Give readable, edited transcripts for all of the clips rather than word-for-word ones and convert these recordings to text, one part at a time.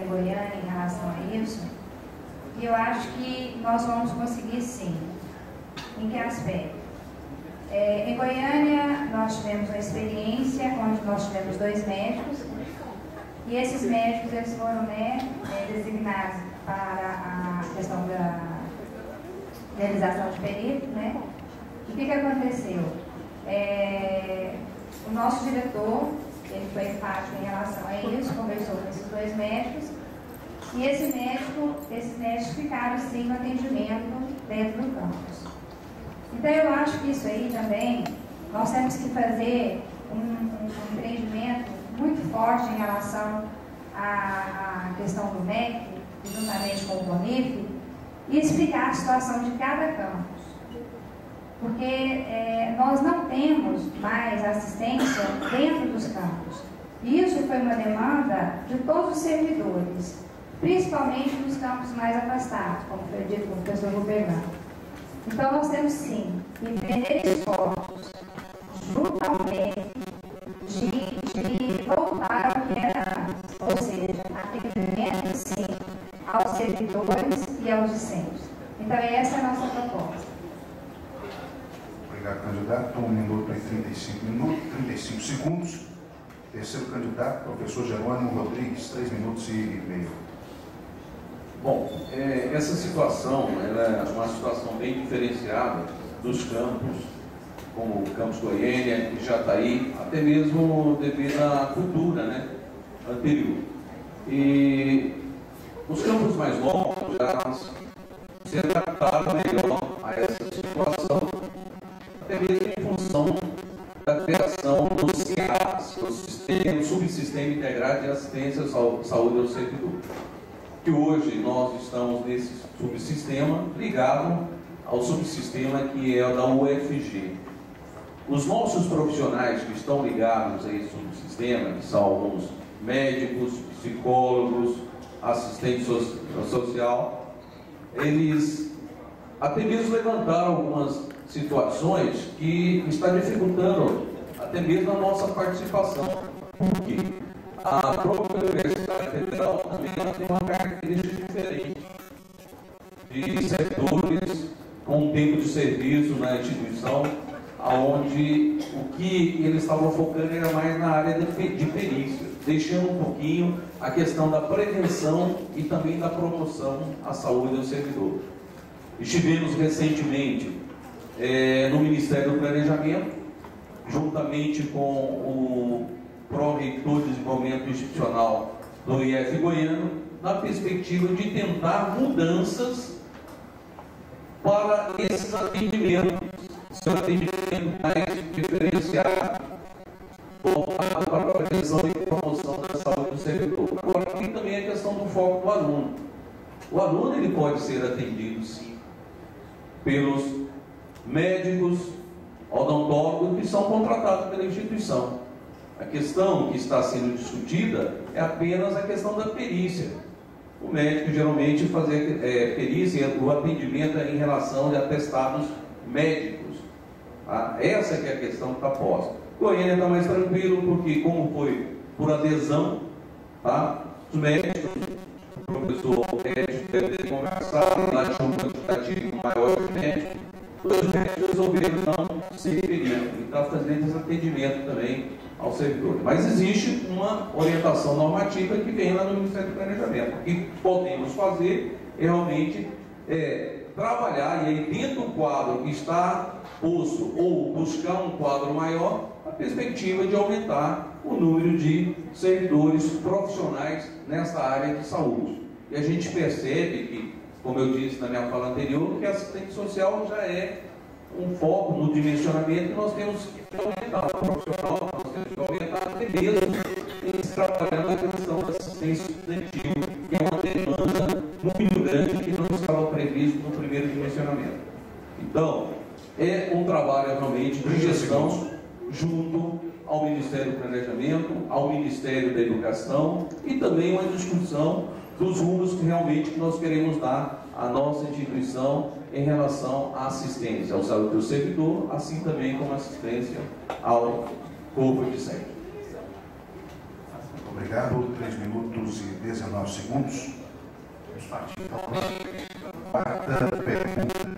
em Goiânia em relação a isso, e eu acho que nós vamos conseguir sim. Em que aspecto? Em Goiânia, nós tivemos uma experiência onde nós tivemos 2 médicos, e esses médicos eles foram designados para a questão da realização de perito, né? E o que aconteceu? O nosso diretor, ele foi empático em relação a isso, conversou com esses 2 médicos, e esses médicos ficaram sim no atendimento dentro do campus. Então eu acho que isso aí também, nós temos que fazer um empreendimento muito forte em relação à questão do MEC, juntamente com o CONIF, e explicar a situação de cada campus. Porque nós não temos mais assistência dentro dos campos. E isso foi uma demanda de todos os servidores, principalmente nos campos mais afastados, como foi dito pelo professor Roberto. Então nós temos sim que empreender esforços junto ao MEC de voltar ao que era antes, ou seja, atendimento sim aos servidores e aos discentes. Então essa é a nossa proposta. Obrigado, candidato. 1 minuto e 35 segundos. Terceiro candidato, professor Jerônimo Rodrigues, 3 minutos e meio. Bom, essa situação ela é uma situação bem diferenciada dos campos, como o campus Goiânia e Jataí, até mesmo devido à cultura, né, anterior. E os campos mais novos já se adaptaram melhor a essa situação, até mesmo em função da criação dos CIAs, o Subsistema Integrado de Assistência à Saúde ao Servidor. Que hoje nós estamos nesse subsistema ligado ao subsistema que é da UFG. Os nossos profissionais que estão ligados a esse subsistema, que são alguns médicos, psicólogos, assistentes social, eles até mesmo levantaram algumas situações que está dificultando até mesmo a nossa participação. Por quê? A própria Universidade Federal também tem uma característica diferente de setores com tempo de serviço na instituição, onde o que eles estavam focando era mais na área de perícia, deixando um pouquinho a questão da prevenção e também da promoção à saúde do servidor. Estivemos recentemente no Ministério do Planejamento, juntamente com o Pró-Reitor de Desenvolvimento Institucional do IF Goiano, na perspectiva de tentar mudanças para esses atendimentos, seu atendimento mais diferenciado, voltado para a prevenção e promoção da saúde do servidor. Agora, tem também a questão do foco do aluno. O aluno ele pode ser atendido, sim, pelos médicos, odontólogos que são contratados pela instituição. A questão que está sendo discutida é apenas a questão da perícia. O médico geralmente fazer perícia, o atendimento em relação a atestados médicos. Tá? Essa que é a questão que está posta. Goiânia está mais tranquilo porque, como foi por adesão, tá? Os médicos, o professor médico deve ter conversado, lá tinha um quantitativo maior de médicos, os médicos resolveram não se ferir e está fazendo esse atendimento também ao servidor. Mas existe uma orientação normativa que vem lá no Ministério do Planejamento. O que podemos fazer é realmente trabalhar, e aí dentro do quadro que está posto, ou buscar um quadro maior, a perspectiva de aumentar o número de servidores profissionais nessa área de saúde. E a gente percebe que, como eu disse na minha fala anterior, que a assistente social já é um foco no dimensionamento, e nós temos que aumentar o profissional, nós temos que aumentar até mesmo em se trabalhando na questão da assistência estudantil, que é uma demanda muito grande que não estava previsto no primeiro dimensionamento. Então, é um trabalho realmente de gestão junto ao Ministério do Planejamento, ao Ministério da Educação, e também uma discussão dos rumos que realmente nós queremos dar à nossa instituição em relação à assistência ao saúde do servidor, assim também como assistência ao corpo discente. obrigado. 3 minutos e 19 segundos. Vamos partir para a quarta pergunta.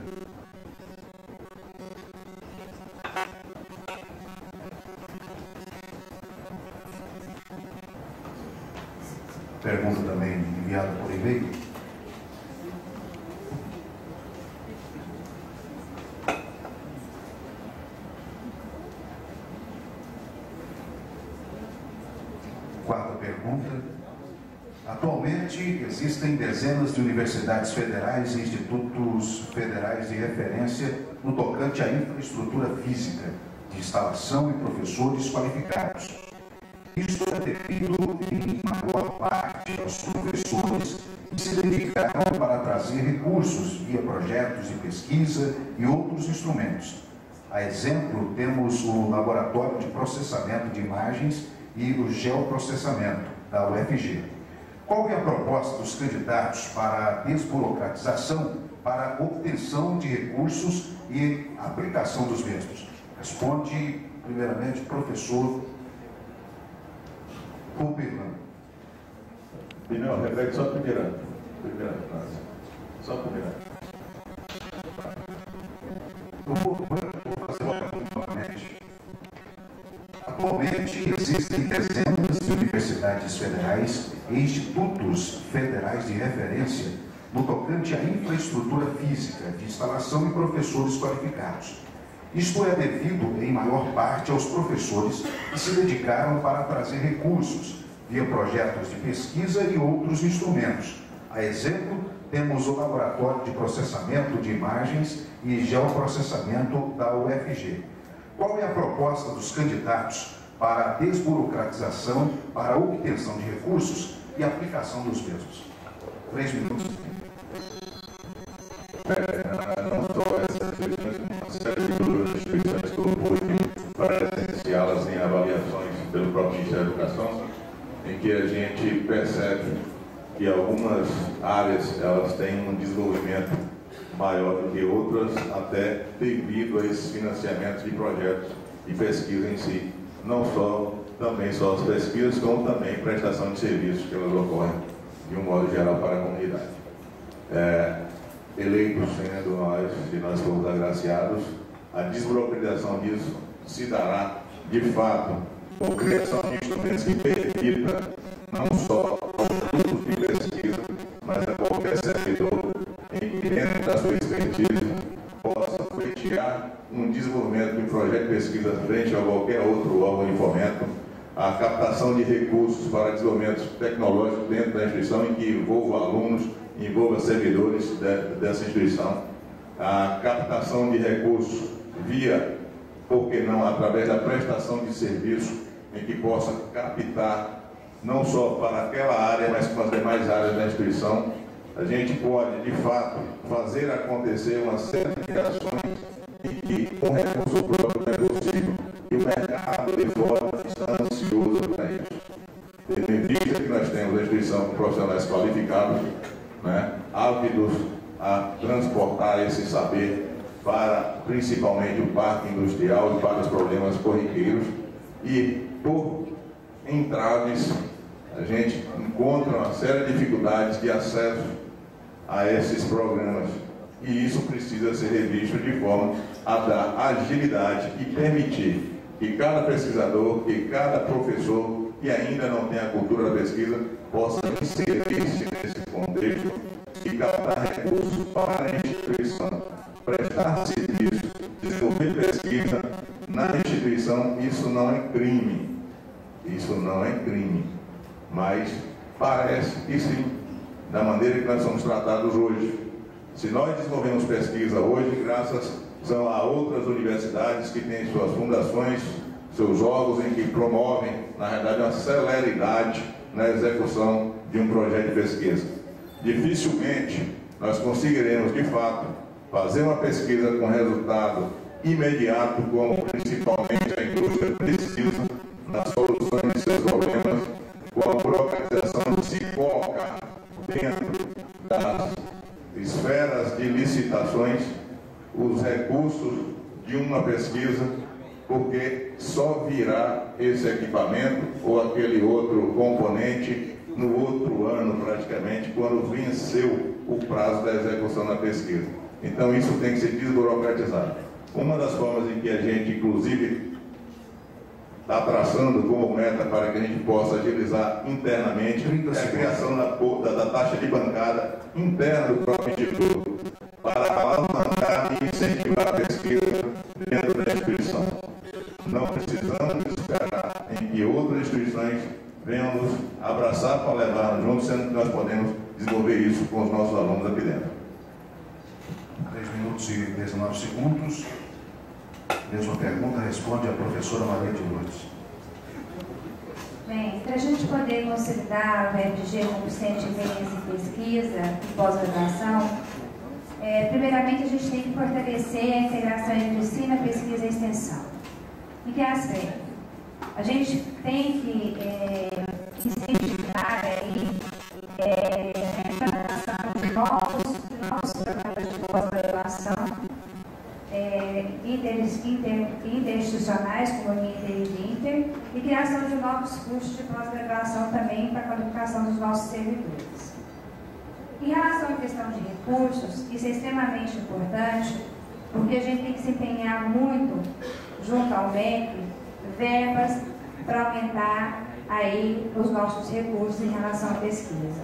Pergunta também enviada por e-mail. Quarta pergunta. Atualmente existem dezenas de universidades federais e institutos federais de referência no tocante à infraestrutura física, de instalação e professores qualificados. Isso é devido, em maior parte, aos professores que se dedicaram para trazer recursos via projetos de pesquisa e outros instrumentos. A exemplo, temos o Laboratório de Processamento de Imagens e o Geoprocessamento, da UFG. Qual é a proposta dos candidatos para a desburocratização, para a obtenção de recursos e aplicação dos mesmos? Responde, primeiramente, o professor Rubirlan. Não, repete só a primeira frase. Só a primeira. Eu vou fazer uma pergunta novamente. Atualmente existem dezenas de universidades federais e institutos federais de referência no tocante à infraestrutura física, de instalação e professores qualificados. Isto é devido, em maior parte, aos professores que se dedicaram para trazer recursos via projetos de pesquisa e outros instrumentos. A exemplo, temos o Laboratório de Processamento de Imagens e Geoprocessamento da UFG. Qual é a proposta dos candidatos para a desburocratização, para a obtenção de recursos e aplicação dos mesmos? 3 minutos. Não só essas questões, uma série de instituições que eu vou presenciá-las em avaliações pelo próprio Ministério da Educação, em que a gente percebe que algumas áreas elas têm um desenvolvimento maior do que outras, até devido a esses financiamentos de projetos de pesquisa em si. Não só, também só as pesquisas, como também prestação de serviços que elas ocorrem de um modo geral para a comunidade. Eleitos sendo nós, se nós formos agraciados, a desburocratização disso se dará, de fato, com criação de instrumentos que permitam não só ao grupo de pesquisa, mas a qualquer servidor em que dentro da sua expertise possa pleitear um desenvolvimento de um projeto de pesquisa frente a qualquer outro órgão de fomento, a captação de recursos para desenvolvimento tecnológico dentro da instituição em que envolva alunos, envolva servidores dessa instituição, a captação de recursos via, por que não, através da prestação de serviço, em que possa captar não só para aquela área, mas para as demais áreas da instituição. A gente pode, de fato, fazer acontecer uma série de ações em que, com recurso próprio, é possível, e o mercado de fora está ansioso para isso. Tendo em vista que nós temos a instituição com profissionais qualificados, ávidos a transportar esse saber para, principalmente, o parque industrial e para os problemas corriqueiros, e por entraves a gente encontra uma série de dificuldades de acesso a esses programas, e isso precisa ser revisto de forma a dar agilidade e permitir que cada pesquisador, que cada professor que ainda não tem a cultura da pesquisa possa inserir-se nesse contexto e captar recursos para a instituição, prestar serviço, desenvolver pesquisa na instituição. Isso não é crime, mas parece que sim, da maneira que nós somos tratados hoje. Se nós desenvolvemos pesquisa hoje, graças a outras universidades que têm suas fundações, seus órgãos em que promovem, na realidade, uma celeridade na execução de um projeto de pesquisa. Dificilmente nós conseguiremos, de fato, fazer uma pesquisa com resultado imediato, como principalmente a indústria precisa nas soluções de seus problemas, com a burocratização que se coloca dentro das esferas de licitações os recursos de uma pesquisa, porque só virá esse equipamento ou aquele outro componente no outro ano, praticamente, quando venceu o prazo da execução da pesquisa. Então, isso tem que ser desburocratizado. Uma das formas em que a gente, inclusive, está traçando como meta para que a gente possa agilizar internamente é a criação da taxa de bancada interna do próprio Instituto para alavancar e incentivar a pesquisa dentro da instituição. Não precisamos esperar em que outras instituições venham nos abraçar para levar juntos, sendo que nós podemos desenvolver isso com os nossos alunos aqui dentro. 3 minutos e 19 segundos. Mesma pergunta, responde a professora Maria de Lourdes. Bem, para a gente poder consolidar o FG como centro de referência em pesquisa e pós-graduação, primeiramente a gente tem que fortalecer a integração entre ensino, pesquisa e extensão. Em que aspecto? A gente tem que incentivar a implantação de novos programas de pós-graduação interinstitucionais, como o Inter e Inter, e criação de novos cursos de pós-graduação também para a qualificação dos nossos servidores. Em relação à questão de recursos, isso é extremamente importante, porque a gente tem que se empenhar muito, junto ao MEC, verbas para aumentar aí os nossos recursos em relação à pesquisa.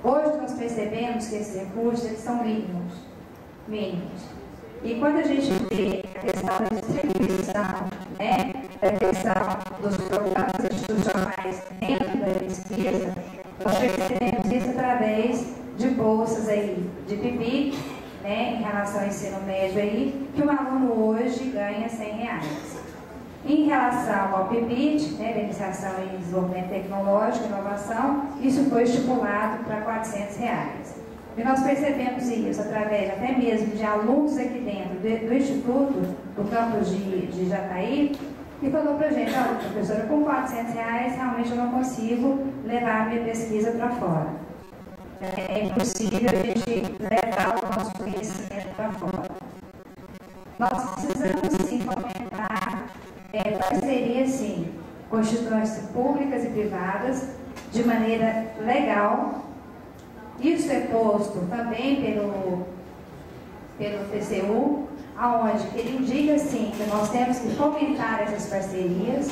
Hoje nós percebemos que esses recursos eles são mínimos. E quando a gente vê a questão da distribuição, a questão dos programas institucionais dentro da pesquisa, nós percebemos isso através de bolsas aí, de PIBIC, em relação ao ensino médio aí, que um aluno hoje ganha R$100. Em relação ao PIBIT, da Iniciação em Desenvolvimento Tecnológico e Inovação, isso foi estipulado para R$400. E nós percebemos isso através até mesmo de alunos aqui dentro do Instituto, do campus de Jataí, que falou para a gente, olha, professora, com R$400 realmente eu não consigo levar a minha pesquisa para fora. É impossível a gente levar o nosso conhecimento para fora. Nós precisamos sim fomentar parceria sim, com instituições públicas e privadas, de maneira legal. Isso é posto também pelo TCU, aonde ele indica sim que nós temos que fomentar essas parcerias,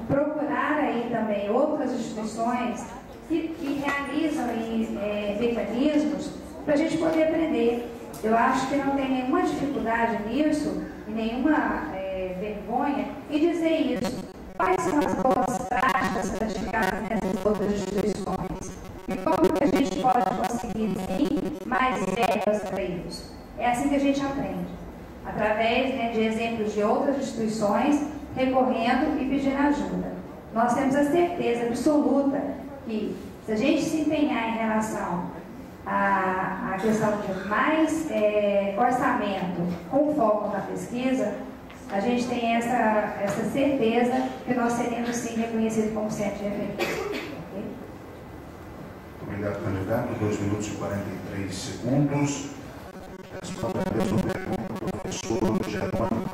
procurar aí também outras instituições que realizam mecanismos para a gente poder aprender. Eu acho que não tem nenhuma dificuldade nisso e nenhuma vergonha em dizer isso. Quais são as boas práticas praticadas nessas outras instituições? E como que a gente pode conseguir, sim, mais verbas para isso? É assim que a gente aprende. Através de exemplos de outras instituições, recorrendo e pedindo ajuda. Nós temos a certeza absoluta que, se a gente se empenhar em relação à questão de mais orçamento com foco na pesquisa, a gente tem essa certeza que nós seremos sim reconhecidos como centro de referência. Okay? Obrigado, candidato. 2 minutos e 43 segundos. Responda a mesma pergunta, professor Germano.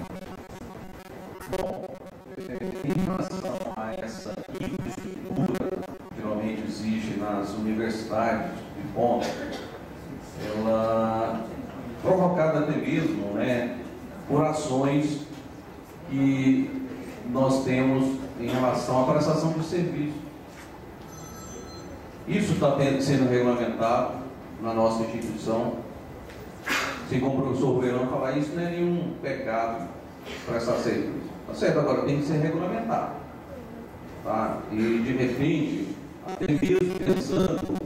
Bom, em relação a essa infraestrutura que geralmente existe nas universidades de ponta, ela provocada até mesmo, por ações que nós temos em relação à prestação de serviço. Isso está sendo regulamentado na nossa instituição. Se como o professor Verão falar, isso não é nenhum pecado prestar serviço. Tá certo? Agora tem que ser regulamentado. Tá? E de repente, até mesmo pensando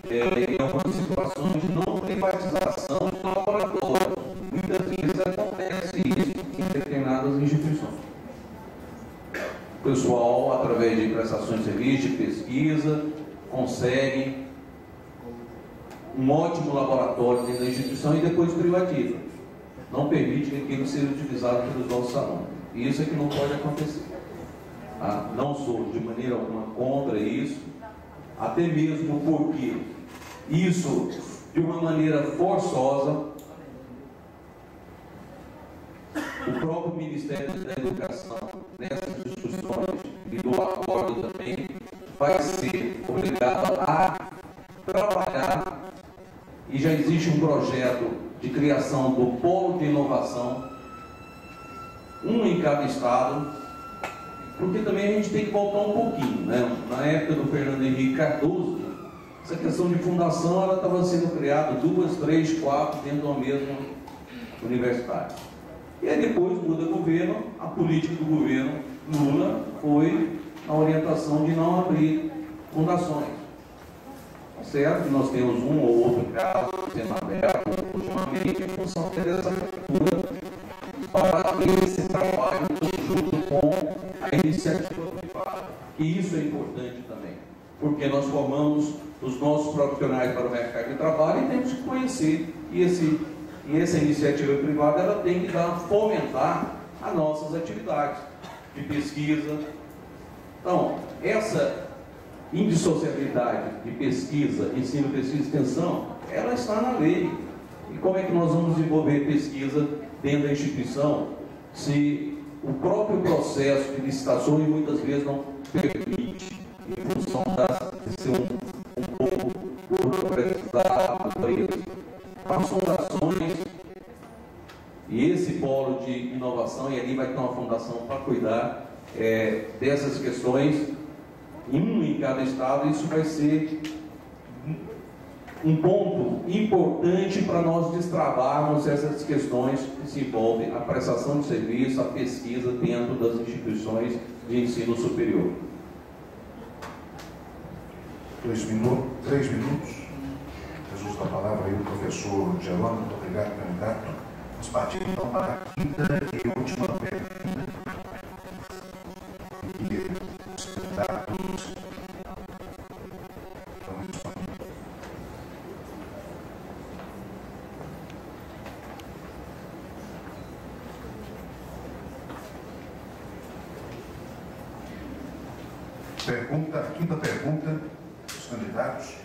em algumas situações de não privatização de laboratório. Muitas vezes acontece isso em determinadas instituições. O pessoal, através de prestações de serviço, de pesquisa, consegue um ótimo laboratório dentro da instituição e depois privatiza. Não permite que aquilo seja utilizado pelos nossos alunos. E isso é que não pode acontecer. Tá? Não sou de maneira alguma contra isso, até mesmo porque isso, de uma maneira forçosa, o próprio Ministério da Educação, nessa e do acordo também, vai ser obrigado a trabalhar, e já existe um projeto de criação do polo de inovação, um em cada estado, porque também a gente tem que voltar um pouquinho, né? Na época do Fernando Henrique Cardoso, essa questão de fundação, ela estava sendo criada 2, 3, 4 dentro da mesma universidade. E aí depois muda o governo, a política do governo Lula foi a orientação de não abrir fundações. Certo que nós temos um ou outro caso sendo aberto ultimamente em função dessa abertura para esse trabalho junto com a iniciativa privada. E isso é importante também, porque nós formamos os nossos profissionais para o mercado de trabalho e temos que conhecer, e essa iniciativa privada ela tem que fomentar as nossas atividades de pesquisa. Então, essa indissociabilidade de pesquisa, ensino, pesquisa e extensão, ela está na lei. E como é que nós vamos desenvolver pesquisa dentro da instituição se o próprio processo de licitações muitas vezes não permite, em função de ser um pouco burocratizado para eles? As fundações e esse polo de inovação, e ali vai ter uma fundação para cuidar dessas questões, em cada estado. Isso vai ser um ponto importante para nós destravarmos essas questões que se envolvem a prestação de serviço, a pesquisa dentro das instituições de ensino superior. 3 minutos. Jesus da palavra aí, o professor Gerônimo. Muito obrigado, candidato. Nós partimos então para a quinta e última pergunta. Os candidatos estão respondendo. Quinta pergunta dos candidatos.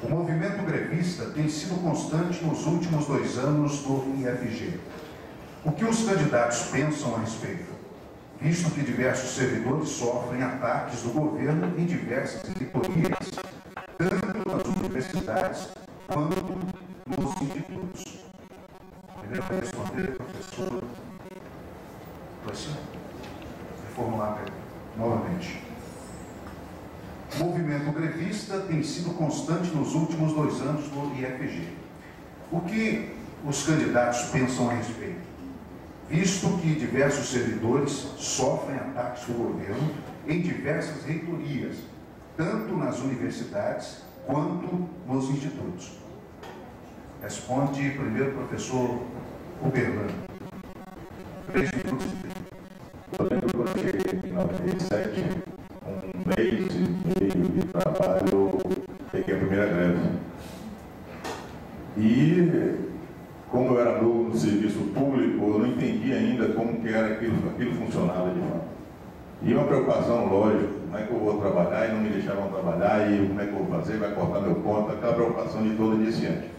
O movimento grevista tem sido constante nos últimos 2 anos do IFG. O que os candidatos pensam a respeito, visto que diversos servidores sofrem ataques do governo em diversas reitorias, tanto nas universidades quanto nos institutos? Primeiro vai responder, professor Luciano. Reformular novamente. O movimento grevista tem sido constante nos últimos 2 anos no IFG. O que os candidatos pensam a respeito, visto que diversos servidores sofrem ataques do governo em diversas reitorias, tanto nas universidades quanto nos institutos? Responde primeiro o professor Uberlano. 3 minutos. Eu lembro que eu cheguei em 97, um mês e meio de trabalho, peguei a primeira greve. E, como eu era novo no serviço público, eu não entendia ainda como que era aquilo funcionava de fato. E uma preocupação, lógico, como é que eu vou trabalhar e não me deixavam trabalhar, e como é que eu vou fazer, vai cortar meu ponto, aquela preocupação de todo iniciante.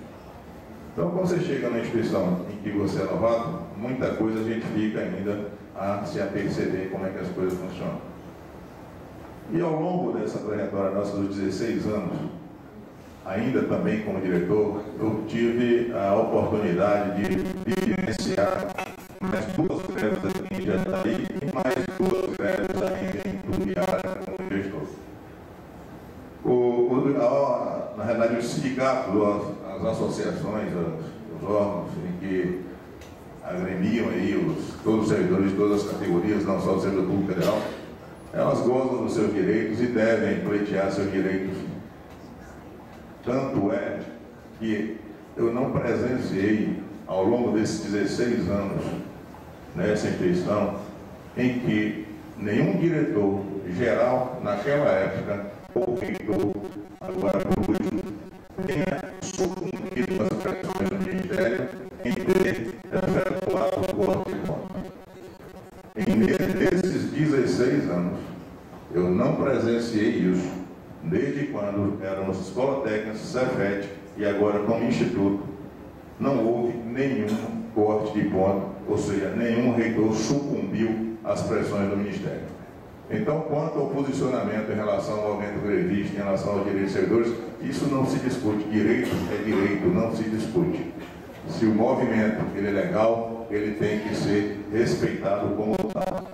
Então, quando você chega na instituição em que você é novato, muita coisa a gente fica ainda a se aperceber como é que as coisas funcionam. E ao longo dessa trajetória nossa dos 16 anos, ainda também como diretor, eu tive a oportunidade de vivenciar mais 2 greves aqui em Jataí e mais 2 greves ainda em Tubiara como gestor. Na realidade, os sindicatos, as associações, os órgãos em que agremiam aí todos os servidores de todas as categorias, não só do servidor público federal, elas gozam dos seus direitos e devem pleitear seus direitos. Tanto é que eu não presenciei, ao longo desses 16 anos, nessa instituição, em que nenhum diretor geral, naquela época, ou reitor, agora por último, tenha sucumbido às pressões do Ministério em ter efetuado o corte de conta. Nesses 16 anos, eu não presenciei isso, desde quando éramos Escola Técnica, Cefet e agora como Instituto, não houve nenhum corte de ponto, ou seja, nenhum reitor sucumbiu às pressões do Ministério. Então, quanto ao posicionamento em relação ao movimento grevista, em relação aos direitos dos servidores, isso não se discute. Direito é direito, não se discute. Se o movimento ele é legal, ele tem que ser respeitado como tal.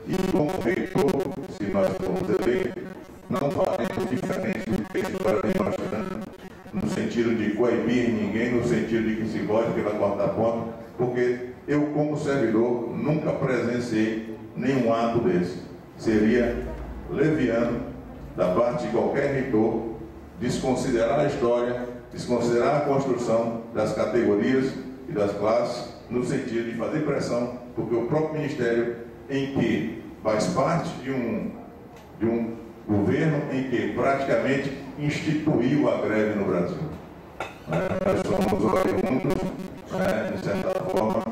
E como reitor, se nós formos eleito, não faremos diferente do que a história vem mostrando, no sentido de coibir ninguém, no sentido de que se vote pela quarta ponta, porque eu, como servidor, nunca presenciei nenhum ato desse. Seria leviano da parte de qualquer reitor desconsiderar a história, desconsiderar a construção das categorias e das classes, no sentido de fazer pressão, porque o próprio Ministério, em que faz parte de um governo em que praticamente instituiu a greve no Brasil. Nós somos oriundos, de certa forma,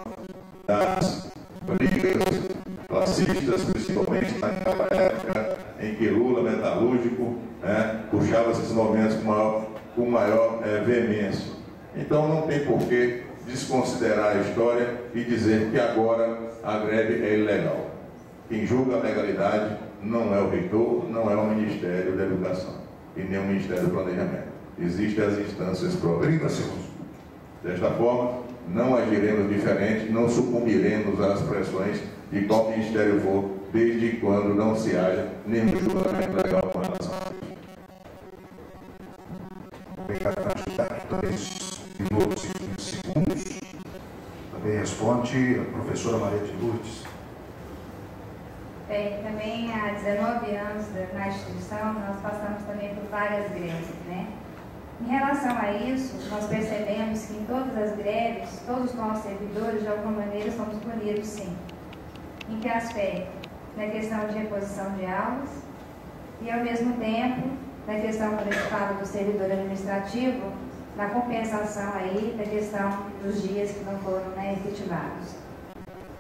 das brigas classistas, principalmente naquela época em que Lula, metalúrgico, puxava esses movimentos com maior veemência. Então não tem por que desconsiderar a história e dizer que agora a greve é ilegal. Quem julga a legalidade não é o reitor, não é o Ministério da Educação e nem o Ministério do Planejamento. Existem as instâncias próprias. Desta forma, não agiremos diferente, não sucumbiremos às pressões de qual ministério for, desde quando não se haja nenhum julgamento legal com relação a isso. Obrigado, candidato. 2 minutos e 15 segundos. Também responde a professora Maria de Lourdes. Bem, também há 19 anos na instituição, nós passamos também por várias greves, né? Em relação a isso, nós percebemos que em todas as greves, todos os nossos servidores, de alguma maneira, somos punidos, sim. Em que aspecto? Na questão de reposição de aulas e, ao mesmo tempo, na questão, quando a gente fala do servidor administrativo, na compensação aí da questão dos dias que não foram, né, efetivados.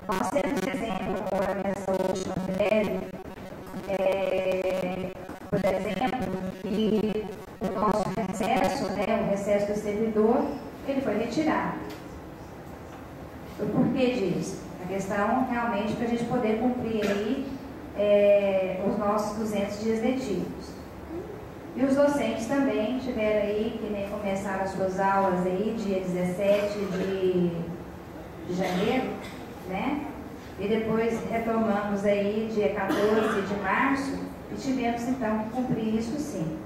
Nós temos exemplo agora nessa última greve, por exemplo, que o nosso recesso, né, o recesso do servidor, ele foi retirado. O porquê disso? A questão realmente para a gente poder cumprir aí os nossos 200 dias letivos. E os docentes também tiveram aí, que nem começaram as suas aulas aí, dia 17 de janeiro, né? E depois retomamos aí dia 14 de março e tivemos então que cumprir isso sim.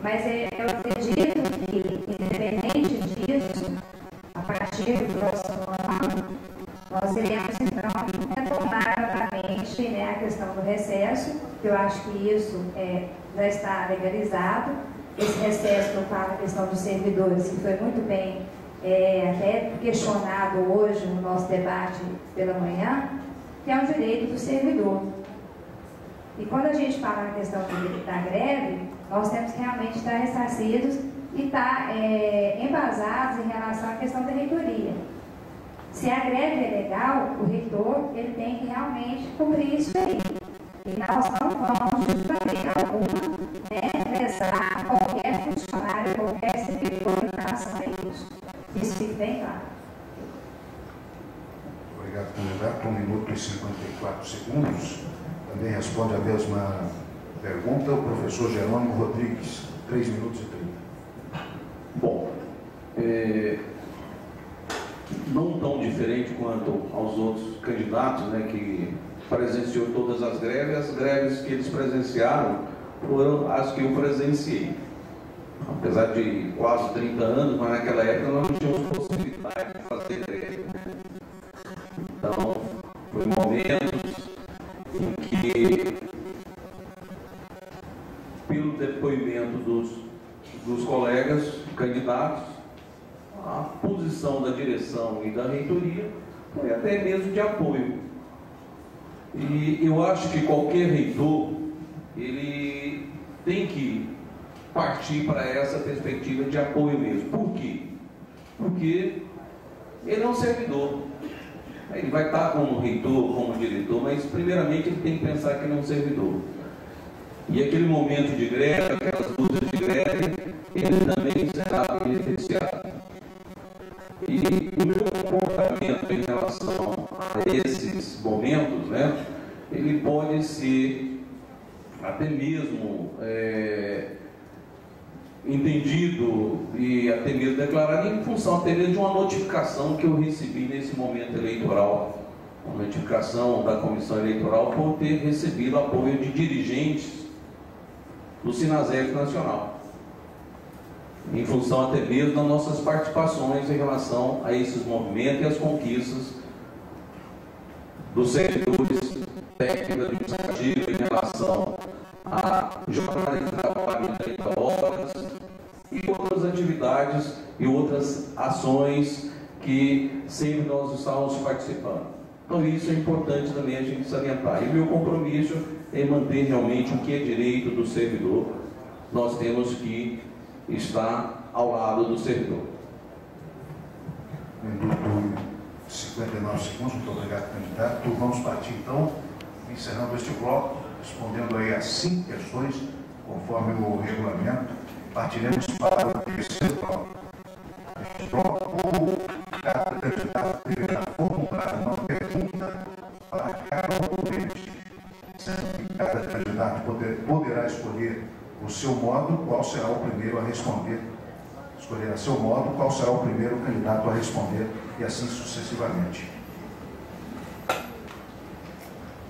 Mas eu acredito que, independente disso, a partir do próximo ano, nós iremos então retomar novamente, né, a questão do recesso, que eu acho que isso já está legalizado. Esse recesso que eu falo, a questão dos servidores, que foi muito bem até questionado hoje no nosso debate pela manhã, que é um direito do servidor. E quando a gente fala na questão da greve, nós temos que realmente estar ressarcidos e estar embasados em relação à questão da reitoria. Se a greve é legal, o reitor ele tem que realmente cumprir isso aí. E nós não vamos, de maneira alguma, lesar qualquer funcionário, qualquer servidor em relação a isso. Isso fica bem claro. Obrigado, candidato. 1 minuto e 54 segundos. Também responde a mesma pergunta o professor Jerônimo Rodrigues. 3 minutos e 30. Bom, não tão diferente quanto aos outros candidatos, né, que presenciou todas as greves que eles presenciaram foram as que eu presenciei. Apesar de quase 30 anos, mas naquela época nós não tínhamos possibilidade de fazer greve. Então, foi momentos em que, pelo depoimento dos colegas candidatos, a posição da direção e da reitoria foi até mesmo de apoio. E eu acho que qualquer reitor, ele tem que partir para essa perspectiva de apoio mesmo. Por quê? Porque ele é um servidor. Ele vai estar como reitor, como diretor, mas primeiramente ele tem que pensar que ele é um servidor. E aquele momento de greve, aquelas lutas de greve, ele também será beneficiado. E o meu comportamento em relação a esses momentos, né, ele pode ser até mesmo entendido e até mesmo declarado em função até mesmo de uma notificação que eu recebi nesse momento eleitoral, uma notificação da Comissão Eleitoral por ter recebido apoio de dirigentes do Sinasec Nacional, em função até mesmo das nossas participações em relação a esses movimentos e as conquistas dos servidores técnicos administrativos em relação a jornais de trabalho, 30 horas e outras atividades e outras ações que sempre nós estávamos participando. Então isso é importante também a gente salientar. E meu compromisso é manter realmente o que é direito do servidor. Nós temos que estar ao lado do servidor. Minuto 59 segundos, muito obrigado, candidato. Vamos partir então, encerrando este bloco, respondendo aí as 5 questões, conforme o regulamento. Partiremos para o terceiro bloco. Este bloco, cada candidato deverá formular uma pergunta para cada oponente. Cada candidato poderá escolher o seu modo, qual será o primeiro a responder. Escolherá seu modo, qual será o primeiro candidato a responder, e assim sucessivamente.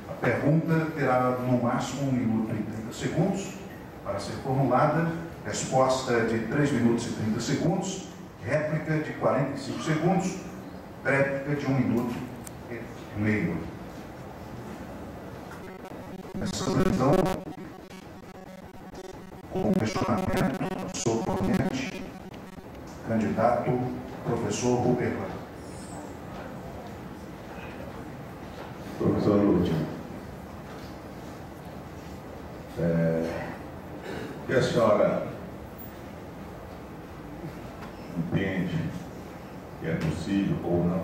A pergunta terá no máximo 1 minuto e 30 segundos para ser formulada, resposta de 3 minutos e 30 segundos, réplica de 45 segundos, réplica de 1 minuto e meio. Começando então com o questionamento do seu oponente, candidato professor Ruberlan. Professor Lúcio, o que a senhora entende que é possível ou não,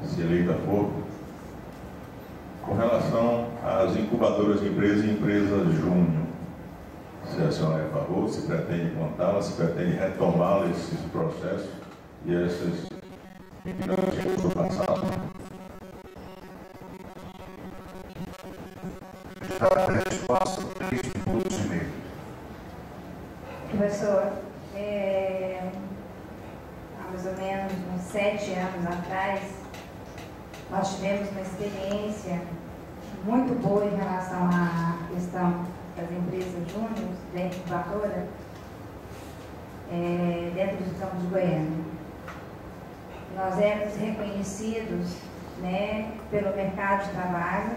se eleita for, com relação às incubadoras de empresas e empresas júnior? Se a senhora é a favor, se pretende montá-las, se pretende retomá-las, esses processos e essas inovações do passado? A resposta, 3 minutos e meio. Professor, há mais ou menos uns 7 anos atrás, nós tivemos uma experiência muito boa em relação à questão das empresas júnior, da incubadora, dentro do estado de Goiânia. Nós éramos reconhecidos, né, pelo mercado de trabalho,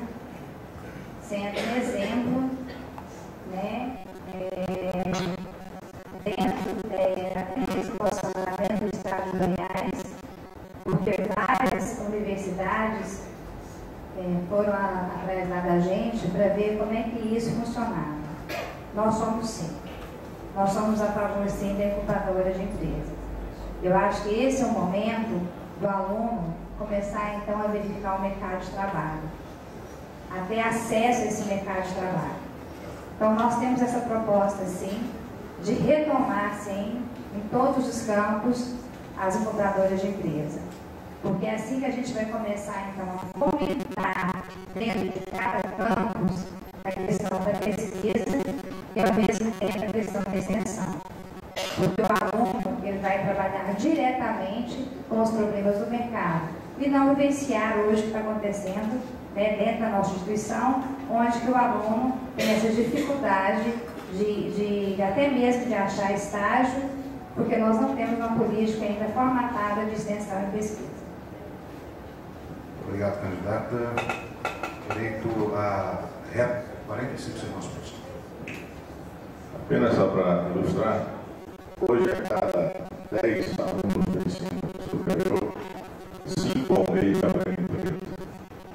sendo um exemplo, né, dentro do estado de Goiás, porque várias universidades foram atrás da gente para ver como é que isso funcionava. Nós somos sim. Nós somos a favor sim da incubadora de empresas. Eu acho que esse é o momento do aluno começar então a verificar o mercado de trabalho, a ter acesso a esse mercado de trabalho. Então nós temos essa proposta sim, de retomar sim, em todos os campos, as incubadoras de empresa. Porque é assim que a gente vai começar, então, a fomentar dentro de cada campus a questão da pesquisa e, ao mesmo tempo, a questão da extensão. Porque o aluno ele vai trabalhar diretamente com os problemas do mercado e não vivenciar hoje o que está acontecendo, né, dentro da nossa instituição, onde que o aluno tem essa dificuldade de até mesmo de achar estágio, porque nós não temos uma política ainda formatada de extensão e pesquisa. Obrigado, candidata. Direito a réplica, 45 segundos, professor. Apenas só para ilustrar, hoje a cada 10 alunos do ensino superior, 5 ao meio trabalham em empresa.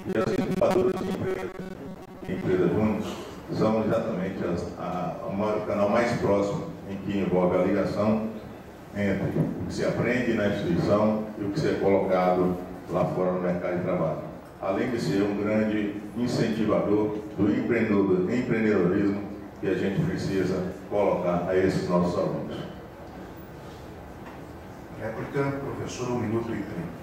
E as incubadoras de empresas júnior são exatamente o canal mais próximo em que envolve a ligação entre o que se aprende na instituição e o que se é colocado lá fora no mercado de trabalho. Além de ser um grande incentivador do empreendedorismo que a gente precisa colocar a esses nossos alunos. Réplica, professor, 1 minuto e 30.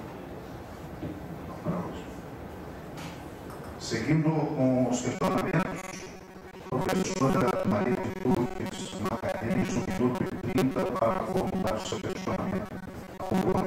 Seguindo com os questionamentos, professora Maria de Lourdes Magalhães, o minuto e 30 para formular o seu questionamento. Por favor.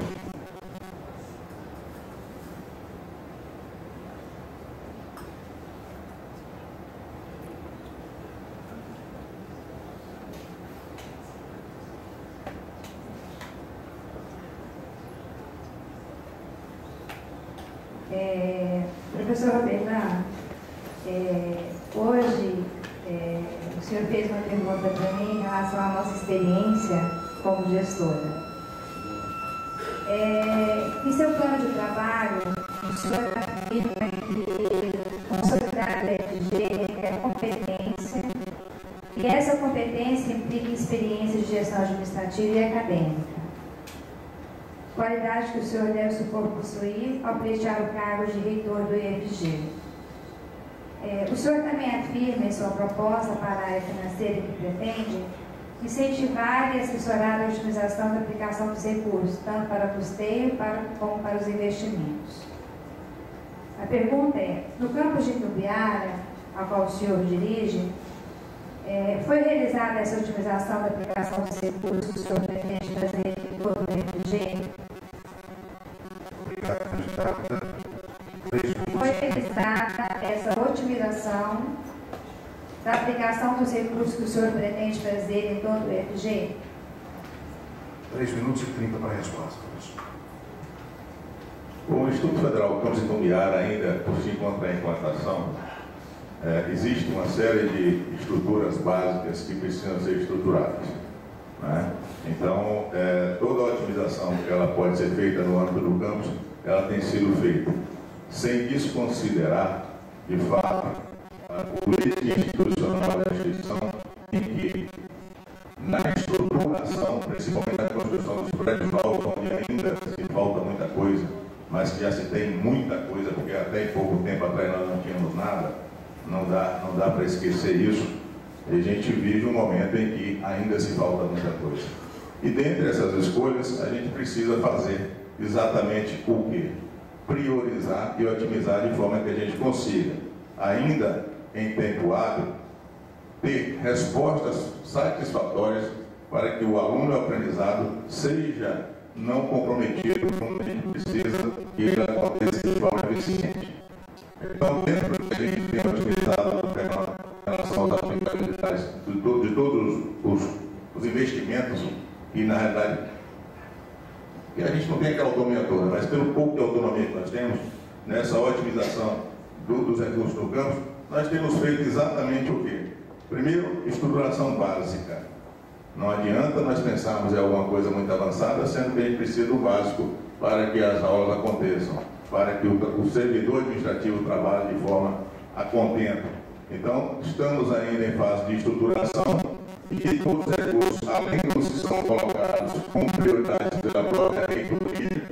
Professora Fernanda, hoje o senhor fez uma pergunta para mim em relação à nossa experiência como gestora. Em seu plano de trabalho, o senhor afirma que consolidar a FG requer competência, e essa competência implica experiência de gestão administrativa e acadêmica. Qualidade que o senhor deve supor possuir ao pleitear o cargo de reitor do IFG. O senhor também afirma em sua proposta para a área financeira que pretende incentivar e assessorar a otimização da aplicação dos recursos, tanto para o custeio como para os investimentos. A pergunta é, no campus de Itumbiara, ao qual o senhor dirige, foi realizada essa otimização da aplicação dos recursos que o senhor pretende fazer em todo o IFG? Foi realizada essa otimização da aplicação dos recursos que o senhor pretende fazer em todo o IFG? 3 minutos e 30 para a resposta, professor. O Instituto Federal Campus de Itumbiara, ainda por se encontrar em implantação, existe uma série de estruturas básicas que precisam ser estruturadas, né? Então, toda a otimização que ela pode ser feita no âmbito do campus, ela tem sido feita, sem desconsiderar, de fato, a política institucional da instituição, em que, na estruturação, principalmente na construção dos prédios novos, onde ainda se falta muita coisa, mas que já se tem muita coisa, porque até em pouco tempo atrás nós não tínhamos nada, não dá para esquecer isso. E a gente vive um momento em que ainda se falta muita coisa. E dentre essas escolhas, a gente precisa fazer exatamente o quê? Priorizar e otimizar de forma que a gente consiga, ainda em tempo hábil, ter respostas satisfatórias para que o aluno aprendizado seja não comprometido com o que a gente precisa que ele aconteça de forma eficiente. Então, dentro do que a gente tem otimizado em relação às aplicabilidades de todos os investimentos, e na realidade, e a gente não tem aquela autonomia toda, mas pelo pouco de autonomia que nós temos, nessa otimização dos recursos do campus, nós temos feito exatamente o quê? Primeiro, estruturação básica. Não adianta nós pensarmos em alguma coisa muito avançada, sendo que a gente precisa do básico para que as aulas aconteçam, para que o servidor administrativo trabalhe de forma a contento. Então, estamos ainda em fase de estruturação e que todos os recursos, além dos que são colocados com prioridade pela própria reitoria,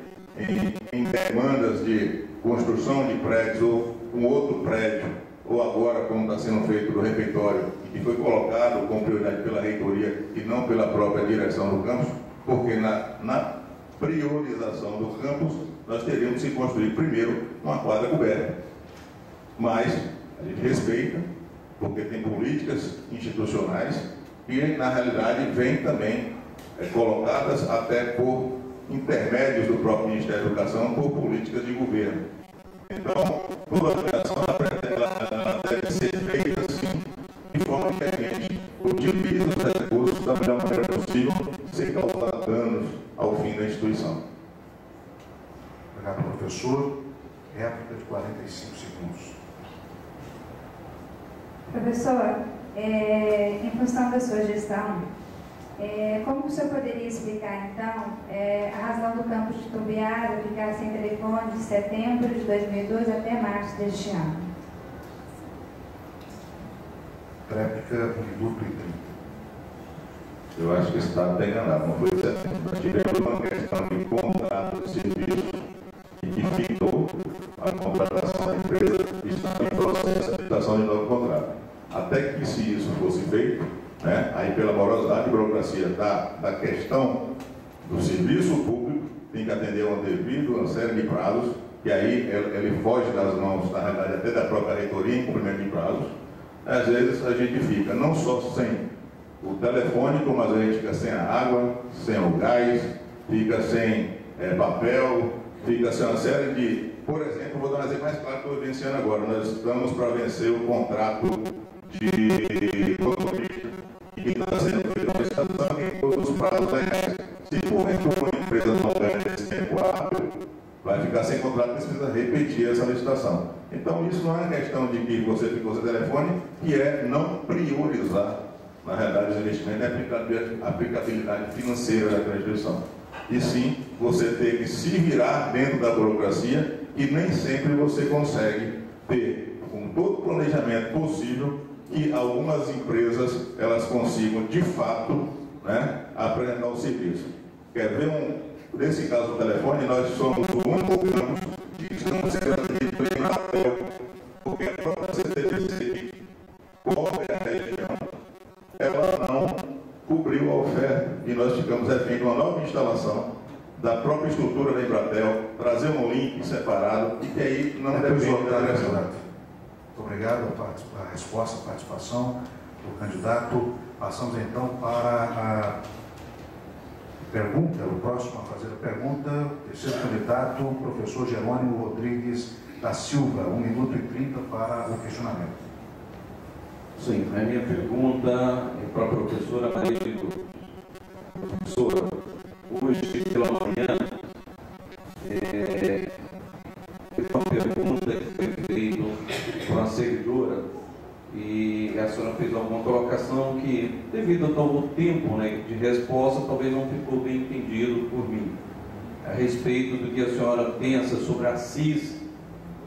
em demandas de construção de prédios ou um outro prédio, ou agora, como está sendo feito do refeitório, que foi colocado com prioridade pela reitoria e não pela própria direção do campus, porque na priorização do campus, nós teríamos que construir primeiro uma quadra coberta. Mas a gente respeita, porque tem políticas institucionais que, na realidade, vêm também colocadas até por intermédios do próprio Ministério da Educação, por políticas de governo. Então, toda a operação ela deve ser feita assim, de forma que a gente utilize os recursos da melhor maneira possível, sem causar danos ao fim da instituição. Obrigado, professor. Réplica de 45 segundos. Professor, em função da sua gestão, como o senhor poderia explicar, então, a razão do campus de Itumbiara ficar sem telefone de setembro de 2012 até março deste ano? Réplica, 1 minuto e 30. Eu acho que esse estado está enganado, não foi setembro. Nós tivemos uma questão de contrato de serviço e que ficou a contratação da empresa e está em processo de aplicação de novo contrato. Até que se isso fosse feito, né, aí pela morosidade e burocracia da questão do serviço público, tem que atender uma série de prazos, que aí ele foge das mãos, na realidade, até da própria reitoria em cumprimento de prazos. Às vezes a gente fica não só sem o telefone, como às vezes a gente fica sem a água, sem o gás, fica sem papel, fica sem uma série de... Por exemplo, vou dar um exemplo mais claro que estou vivenciando agora. Nós estamos para vencer o contrato de motorista e que está sendo feito uma licitação em todos os prazos legais. Se porventura uma empresa não ganha esse tempo hábil, vai ficar sem contrato, precisa repetir essa licitação. Então, isso não é uma questão de que você ficou sem telefone, que é não priorizar, na realidade, os investimentos e a aplicabilidade financeira daquela instituição. E sim, você ter que se virar dentro da burocracia, e nem sempre você consegue ter, com todo o planejamento possível, que algumas empresas elas consigam, de fato, né, apresentar o serviço. Quer ver nesse caso do telefone, nós somos o único campus que estamos sendo atendidos em papel, porque a própria CTBC, que cobre a região, ela não cobriu a oferta e nós ficamos refém de uma nova instalação da própria estrutura da Embratel, trazer um link separado e que aí não depende da direção. Muito obrigado pela resposta, a participação do candidato. Passamos então para a pergunta, o próximo a fazer a pergunta, terceiro candidato, professor Jerônimo Rodrigues da Silva, 1 minuto e 30 para o questionamento. Sim, a minha pergunta é para a professora Maria de Lourdes. Professora, hoje pela manhã, uma pergunta que foi feita por uma seguidora e a senhora fez alguma colocação que, devido ao tempo, né, de resposta, talvez não ficou bem entendido por mim, a respeito do que a senhora pensa sobre a CIS,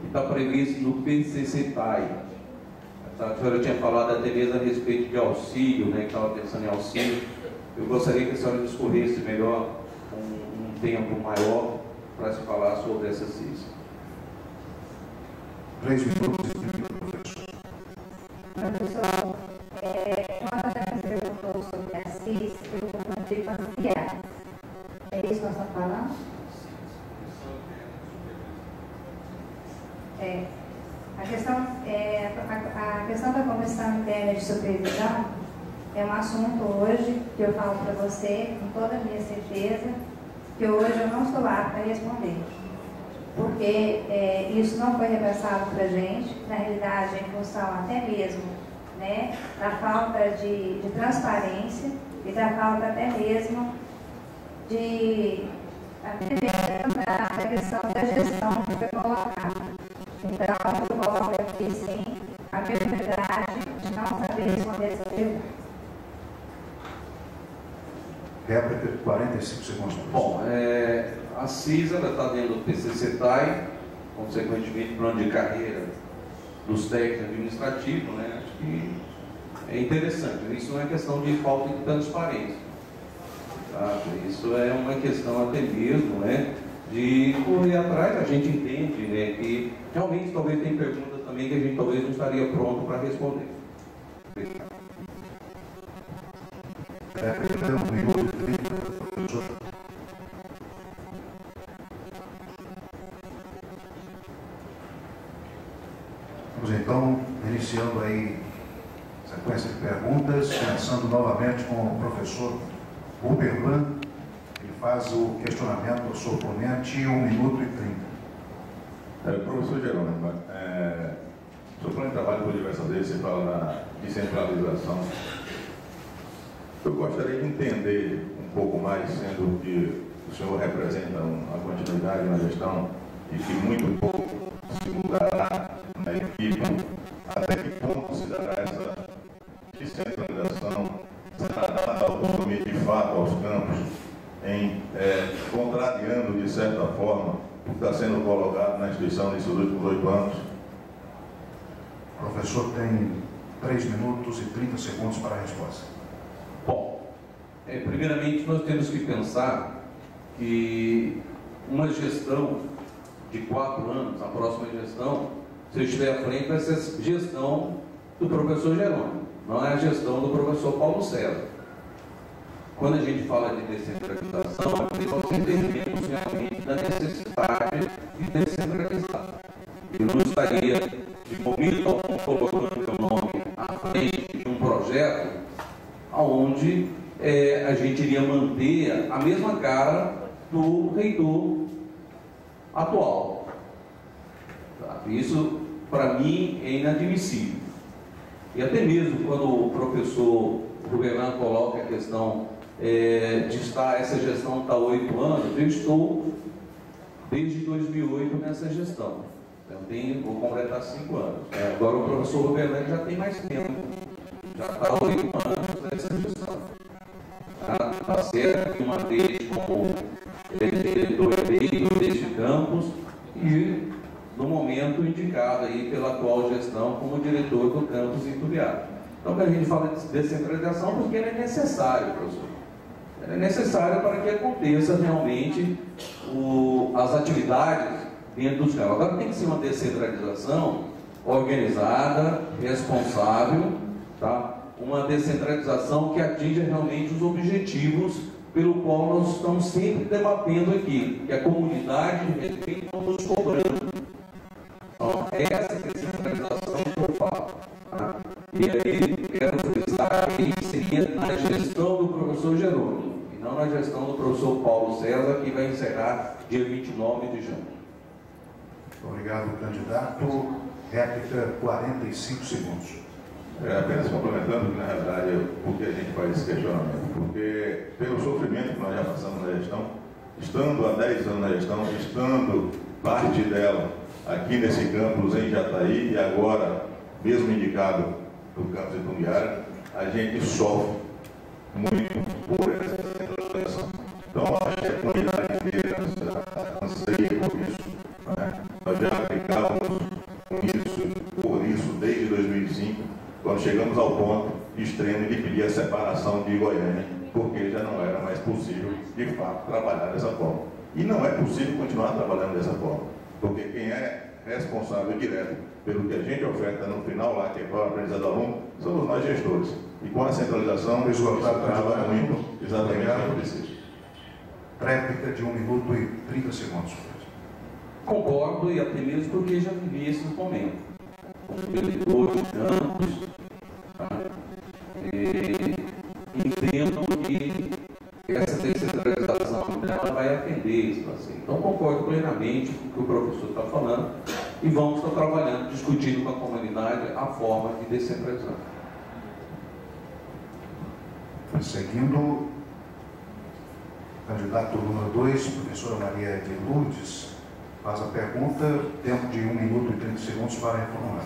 que está previsto no PCCTAI. A senhora tinha falado até mesmo a respeito de auxílio, né, que estava pensando em auxílio. Eu gostaria que a senhora discorresse melhor um tempo maior para se falar sobre essa CIS. 3 minutos e 30, professor. Professor, quando você perguntou sobre a CIS, eu perguntei para ampliar. É isso que nós estamos falando? A questão da Comissão Interna de Supervisão é um assunto hoje que eu falo para você com toda a minha certeza que hoje eu não estou apta para responder, porque isso não foi repassado para a gente, na realidade, em função até mesmo, né, da falta de transparência e da falta até mesmo da questão da gestão que foi colocada. Então, eu coloco aqui, sim, a verdade de não saber responder essa pergunta. Réplica de 45 segundos. Bom, a CIS está dentro do PCCTAI, consequentemente, plano de carreira dos técnicos administrativos, né? Acho que é interessante. Isso não é questão de falta de transparência. Tá? Isso é uma questão até mesmo, né, de correr atrás. A gente entende, né, que realmente talvez tem perguntas também que a gente talvez não estaria pronto para responder. Réplica de 1 minuto e 30, professor. Vamos então iniciando aí a sequência de perguntas, começando novamente com o professor Uberlan. Ele faz o questionamento ao seu oponente, 1 minuto e 30. Professor Jerônimo, o seu plano de trabalho por diversas vezes você fala na descentralização. Eu gostaria de entender um pouco mais, sendo que o senhor representa uma continuidade na gestão e que muito pouco se mudará na equipe, até que ponto se dará essa descentralização, se dará autonomia de fato aos campos, contrariando de certa forma o que está sendo colocado na instituição nesses últimos 8 anos. O professor tem 3 minutos e 30 segundos para a resposta. Bom, primeiramente nós temos que pensar que uma gestão de 4 anos, a próxima gestão, se eu estiver à frente, vai ser a gestão do professor Jerônimo, não é a gestão do professor Paulo César. Quando a gente fala de descentralização, nós entendemos realmente da necessidade oportunidade de descentralizar. Eu não estaria, de momento algum, colocando meu nome à frente de um projeto onde a gente iria manter a mesma cara do reitor atual. Tá? Isso, para mim, é inadmissível. E até mesmo quando o professor Rubelan coloca a questão de estar, essa gestão está há 8 anos, eu estou desde 2008 nessa gestão. Eu vou completar 5 anos. Agora o professor Rubelan já tem mais tempo, já está há 8 anos nessa gestão. Está certo que uma vez como diretor eleito deste campus e no momento indicado aí pela atual gestão como diretor do campus em Tubiara. Então, a gente fala de descentralização porque ela é necessária, professor. Ela é necessária para que aconteça realmente as atividades dentro dos campos. Agora tem que ser uma descentralização organizada, responsável, tá? Uma descentralização que atinja realmente os objetivos pelo qual nós estamos sempre debatendo aqui, que a comunidade está nos cobrando. Então, essa descentralização que eu falo. Tá? E aí, quero frisar que seria na gestão do professor Jerônimo, e não na gestão do professor Paulo César, que vai encerrar dia 29 de junho. Obrigado, candidato. Réplica, 45 segundos. Apenas complementando que, na realidade, por que a gente faz esse questionamento? Porque, pelo sofrimento que nós já passamos na gestão, estando há 10 anos na gestão, estando parte dela aqui nesse campus em Jataí e agora, mesmo indicado do campus de Tubiara, a gente sofre muito por essa centralização. Então, acho que a comunidade inteira anseia por isso. Né? Nós já aplicávamos por isso desde 2005, quando chegamos ao ponto extremo de pedir a separação de Goiânia, porque já não era mais possível, de fato, trabalhar dessa forma. E não é possível continuar trabalhando dessa forma, porque quem é responsável direto pelo que a gente oferta no final lá, que é para o aprendizado do aluno, somos nós gestores. E com a centralização, isso acaba muito exatamente o que precisa. Réplica de 1 minuto e 30 segundos. Concordo, e até mesmo porque já vivi esse momento. Como diretor de campus, tá? Entendo que essa descentralização ela vai atender isso. Assim. Então, concordo plenamente com o que o professor está falando e vamos estar trabalhando, discutindo com a comunidade a forma de descentralizar. Seguindo, candidato número 2, professora Maria de Lourdes, faz a pergunta, tempo de 1 minuto e 30 segundos para reformular.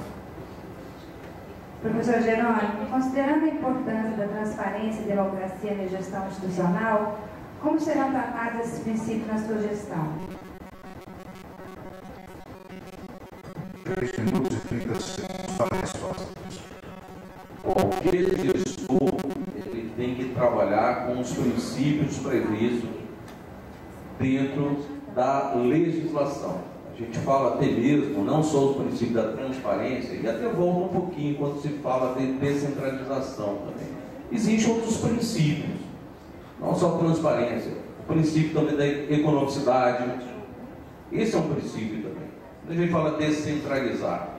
Professor Jerônimo, considerando a importância da transparência e democracia na gestão institucional, como serão tratados esses princípios na sua gestão? 3 minutos e 30 segundos para a resposta. Qualquer gestor ele tem que trabalhar com os princípios previstos dentro da legislação. A gente fala até mesmo, não só os princípios da transparência, e até volta um pouquinho quando se fala de descentralização também. Existem outros princípios, não só a transparência, o princípio também da economicidade. Esse é um princípio também. A gente fala descentralizar.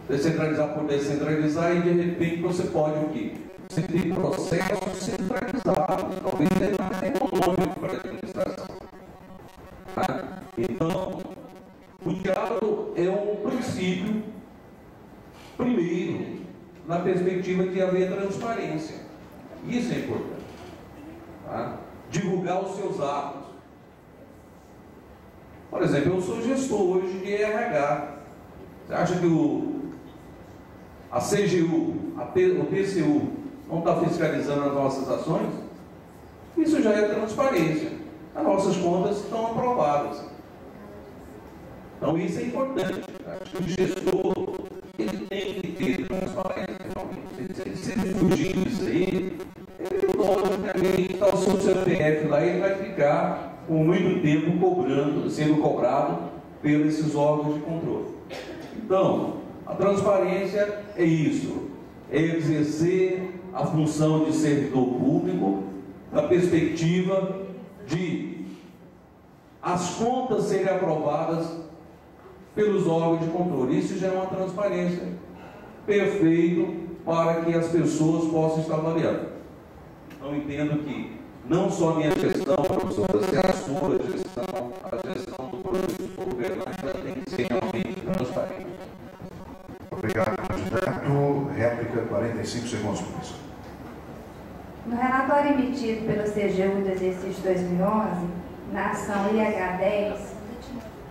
Descentralizar por descentralizar e de repente você pode o quê? Você tem processos centralizados, talvez seja mais econômico para a administração. Tá? Então, o diálogo é um princípio, primeiro, na perspectiva de haver transparência. Isso é importante. Tá? Divulgar os seus atos. Por exemplo, eu sou gestor hoje de RH. Você acha que a CGU, o TCU, não está fiscalizando as nossas ações? Isso já é transparência. As nossas contas estão aprovadas. Então isso é importante. Acho que o gestor ele tem que ter transparência. Se ele fugir disso aí, ele está o seu CPF lá e ele vai ficar por muito tempo sendo cobrado pelos esses órgãos de controle. Então, a transparência é isso, é exercer a função de servidor público na perspectiva de as contas serem aprovadas pelos órgãos de controle. Isso já é uma transparência perfeita para que as pessoas possam estar avaliando. Então, entendo que não só a minha gestão, professora, se a sua gestão, a gestão do governo tem que ser realmente transparente. Obrigado, candidato. Réplica, 45 segundos, professor. No relatório emitido pelo CGU do exercício 2011, na ação IH10,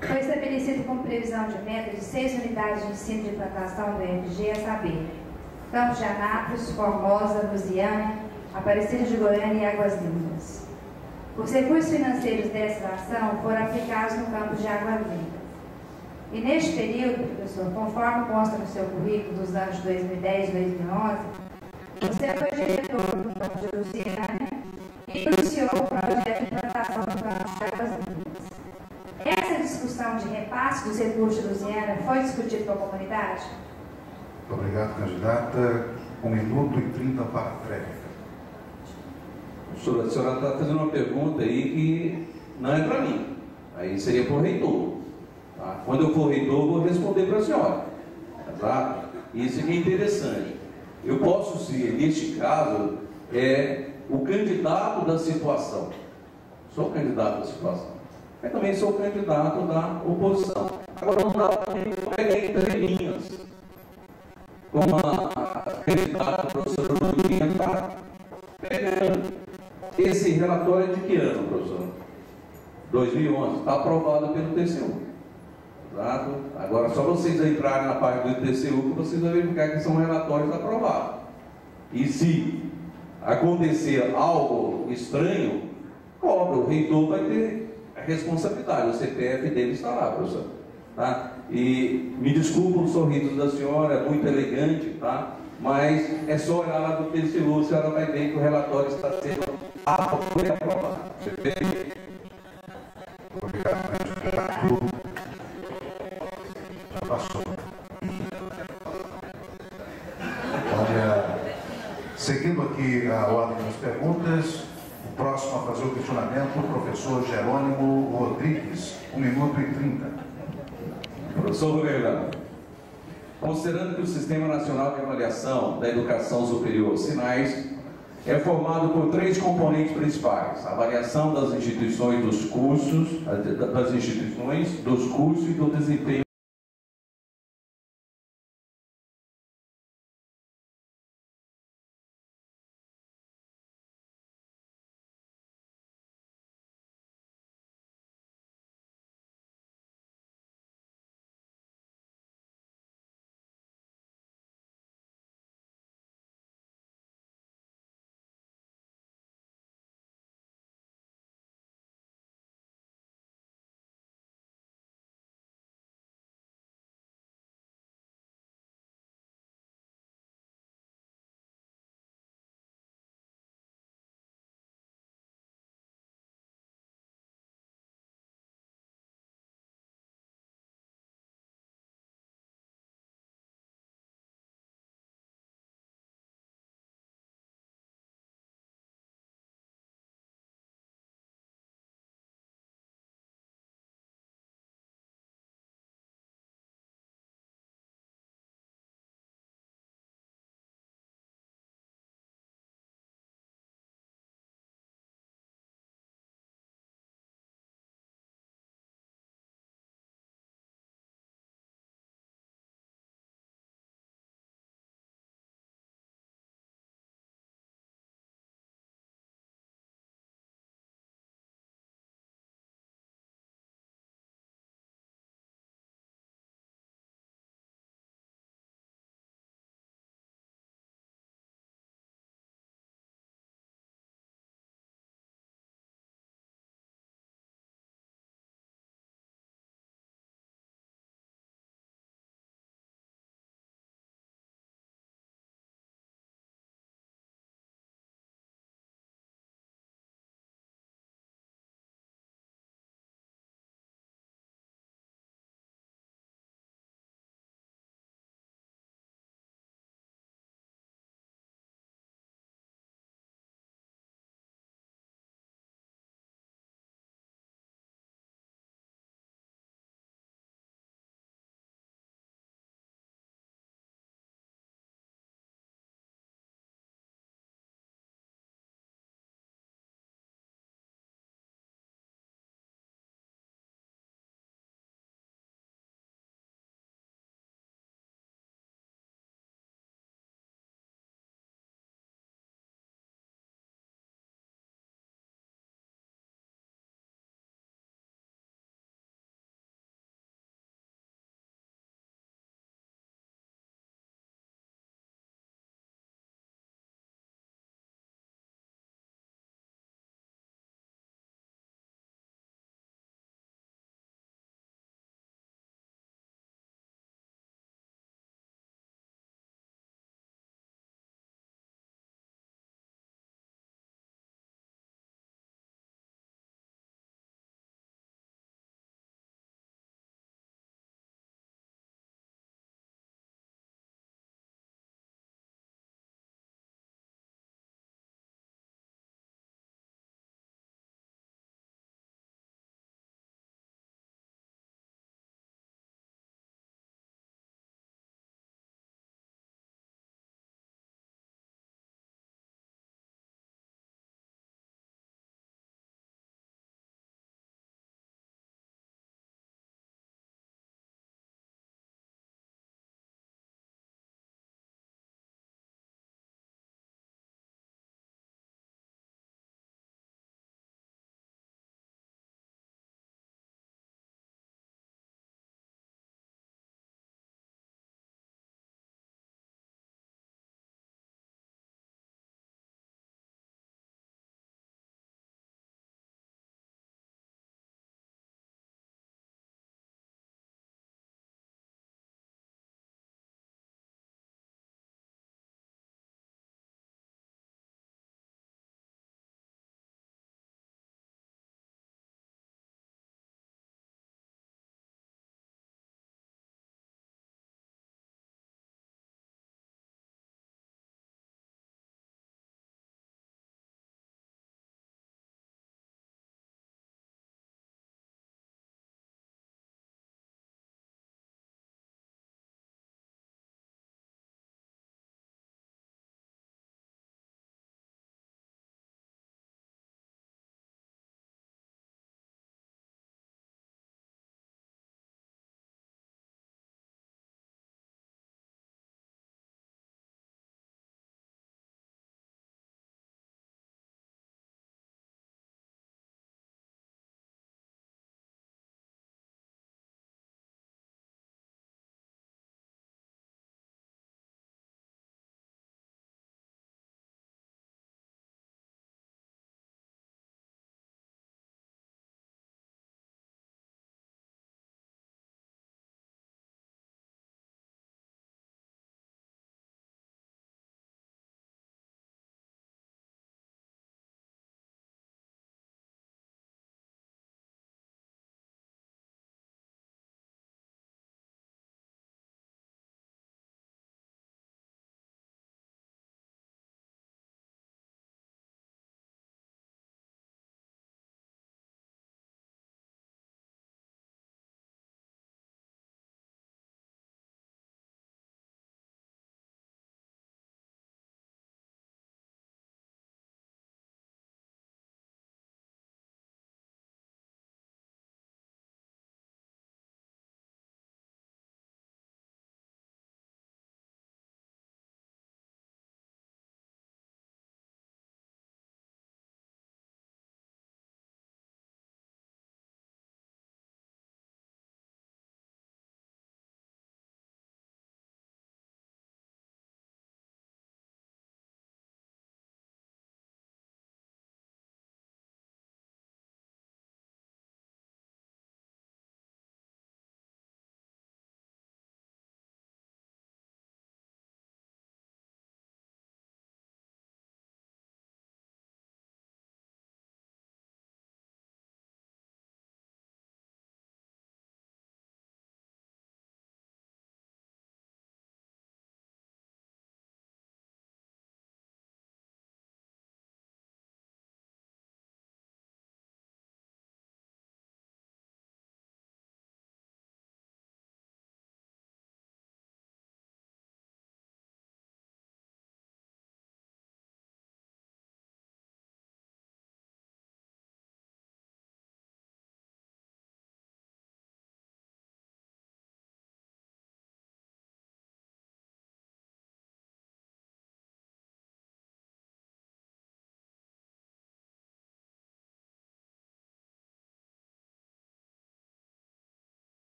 foi estabelecido como previsão de meta de 6 unidades de ensino de implantação do EFG, a saber, Campos de Anápolis, Formosa, Lusiânia, Aparecida de Goiânia e Águas Lindas. Os recursos financeiros dessa ação foram aplicados no campus de Águas Lindas. E neste período, professor, conforme consta no seu currículo dos anos 2010 e 2011, você foi diretor do campus de Lusiânia e iniciou o projeto de implantação do campus de Águas Lindas. Essa discussão de repasse dos recursos de Lusiânia foi discutida com a comunidade? Muito obrigado, candidata. 1 minuto e 30 para a réplica. A senhora está fazendo uma pergunta aí que não é para mim. Aí seria para o reitor. Tá? Quando eu for reitor, eu vou responder para a senhora. Tá? Isso aqui é interessante. Eu posso ser, neste caso, o candidato da situação. Sou candidato da situação. Mas também sou candidato da oposição. Agora, não dá para pegar entre linhas. Como a candidata professora Ludmila está pegando. Esse relatório é de que ano, professor? 2011. Está aprovado pelo TCU. Exato? Agora, só vocês entrarem na página do TCU que vocês vão verificar que são relatórios aprovados. E se acontecer algo estranho, cobra, o reitor vai ter a responsabilidade. O CPF dele está lá, professor. Tá? E me desculpa o sorriso da senhora, é muito elegante, tá? Mas é só olhar lá do TCU, a senhora vai ver que o relatório está sendo aprovado. Obrigado, já passou. Olha, seguindo aqui a ordem das perguntas, o próximo a fazer o questionamento, o professor Jerônimo Rodrigues, 1 minuto e 30. Professor Ruberlan, considerando que o Sistema Nacional de Avaliação da Educação Superior, SINAES, é formado por 3 componentes principais: a avaliação das instituições, dos cursos, dos cursos e do desempenho